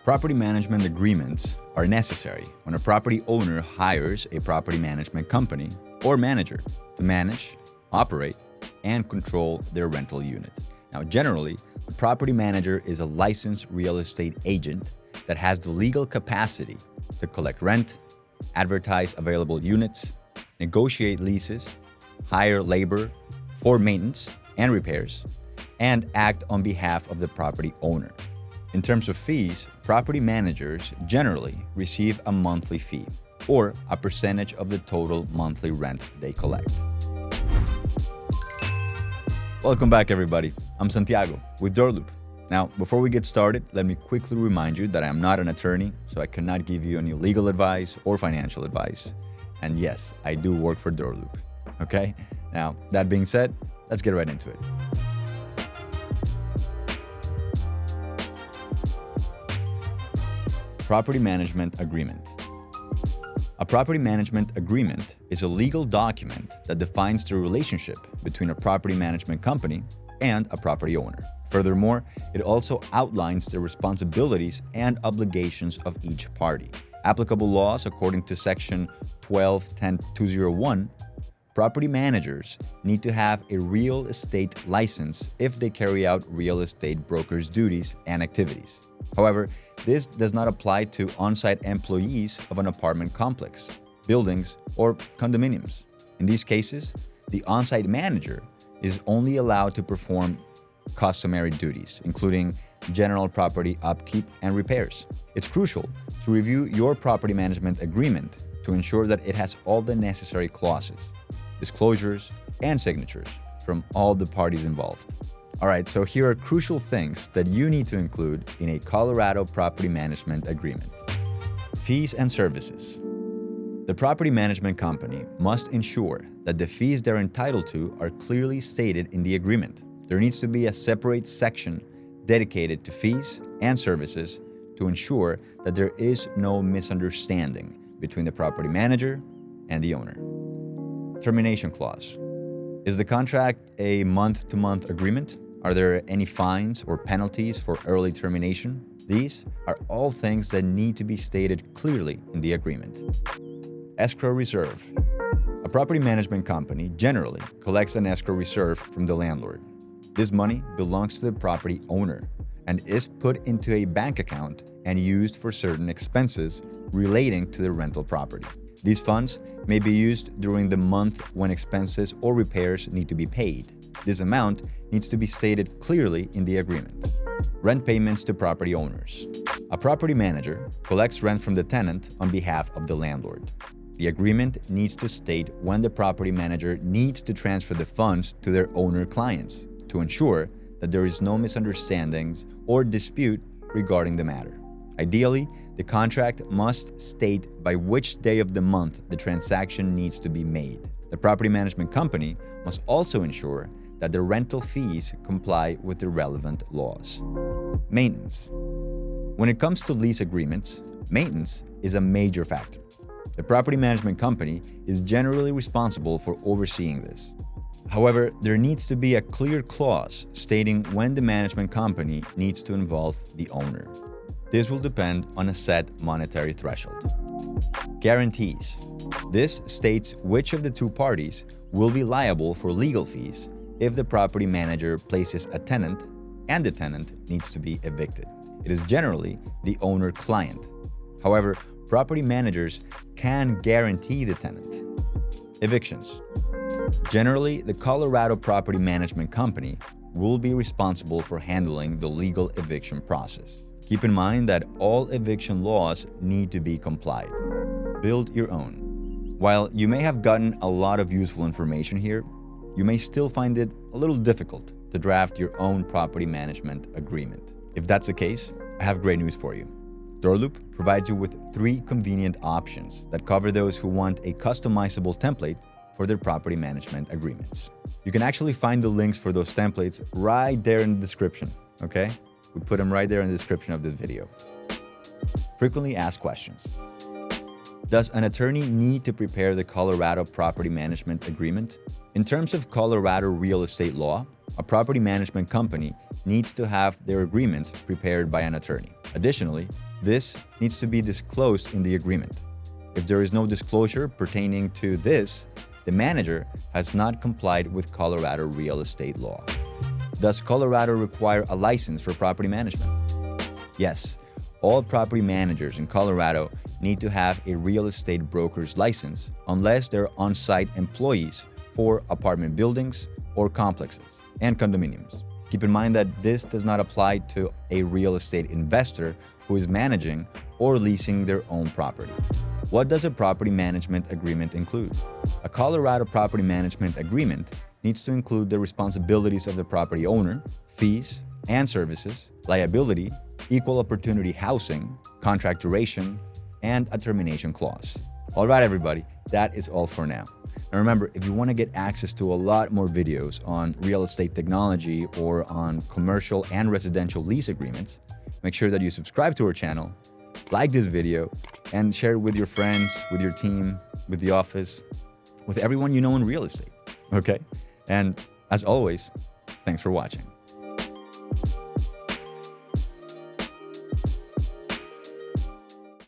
Property management agreements are necessary when a property owner hires a property management company or manager to manage, operate, and control their rental unit. Now, generally, the property manager is a licensed real estate agent that has the legal capacity to collect rent, advertise available units, negotiate leases, hire labor for maintenance and repairs, and act on behalf of the property owner. In terms of fees, property managers generally receive a monthly fee or a percentage of the total monthly rent they collect. Welcome back, everybody. I'm Santiago with DoorLoop. Now, before we get started, let me quickly remind you that I am not an attorney, so I cannot give you any legal advice or financial advice. And yes, I do work for DoorLoop. Okay? Now, that being said, let's get right into it. Property Management Agreement. A property management agreement is a legal document that defines the relationship between a property management company and a property owner. Furthermore, it also outlines the responsibilities and obligations of each party. Applicable laws according to Section 12-10-201, property managers need to have a real estate license if they carry out real estate brokers' duties and activities. However, this does not apply to on-site employees of an apartment complex, buildings, or condominiums. In these cases, the on-site manager is only allowed to perform customary duties, including general property upkeep and repairs. It's crucial to review your property management agreement to ensure that it has all the necessary clauses, disclosures, and signatures from all the parties involved. All right, so here are crucial things that you need to include in a Colorado property management agreement. Fees and services. The property management company must ensure that the fees they're entitled to are clearly stated in the agreement. There needs to be a separate section dedicated to fees and services to ensure that there is no misunderstanding between the property manager and the owner. Termination clause. Is the contract a month-to-month agreement? Are there any fines or penalties for early termination? These are all things that need to be stated clearly in the agreement. Escrow reserve. A property management company generally collects an escrow reserve from the landlord. This money belongs to the property owner and is put into a bank account and used for certain expenses relating to the rental property. These funds may be used during the month when expenses or repairs need to be paid. This amount needs to be stated clearly in the agreement. Rent payments to property owners. A property manager collects rent from the tenant on behalf of the landlord. The agreement needs to state when the property manager needs to transfer the funds to their owner clients to ensure that there is no misunderstandings or dispute regarding the matter. Ideally, the contract must state by which day of the month the transaction needs to be made. The property management company must also ensure that the rental fees comply with the relevant laws. Maintenance. When it comes to lease agreements, maintenance is a major factor. The property management company is generally responsible for overseeing this. However, there needs to be a clear clause stating when the management company needs to involve the owner. This will depend on a set monetary threshold. Guarantees. This states which of the two parties will be liable for legal fees if the property manager places a tenant and the tenant needs to be evicted. It is generally the owner-client. However, property managers can guarantee the tenant. Evictions. Generally, the Colorado Property Management Company will be responsible for handling the legal eviction process. Keep in mind that all eviction laws need to be complied. Build your own. While you may have gotten a lot of useful information here, you may still find it a little difficult to draft your own property management agreement. If that's the case, I have great news for you. DoorLoop provides you with 3 convenient options that cover those who want a customizable template for their property management agreements. You can actually find the links for those templates right there in the description, okay? We put them right there in the description of this video. Frequently asked questions. Does an attorney need to prepare the Colorado Property Management Agreement? In terms of Colorado real estate law, a property management company needs to have their agreements prepared by an attorney. Additionally, this needs to be disclosed in the agreement. If there is no disclosure pertaining to this, the manager has not complied with Colorado real estate law. Does Colorado require a license for property management? Yes, all property managers in Colorado need to have a real estate broker's license unless they're on-site employees for apartment buildings or complexes and condominiums. Keep in mind that this does not apply to a real estate investor who is managing or leasing their own property. What does a property management agreement include? A Colorado property management agreement needs to include the responsibilities of the property owner, fees and services, liability, equal opportunity housing, contract duration, and a termination clause. All right, everybody, that is all for now. And remember, if you want to get access to a lot more videos on real estate technology or on commercial and residential lease agreements, make sure that you subscribe to our channel, like this video, and share it with your friends, with your team, with the office, with everyone you know in real estate, okay? And as always, thanks for watching.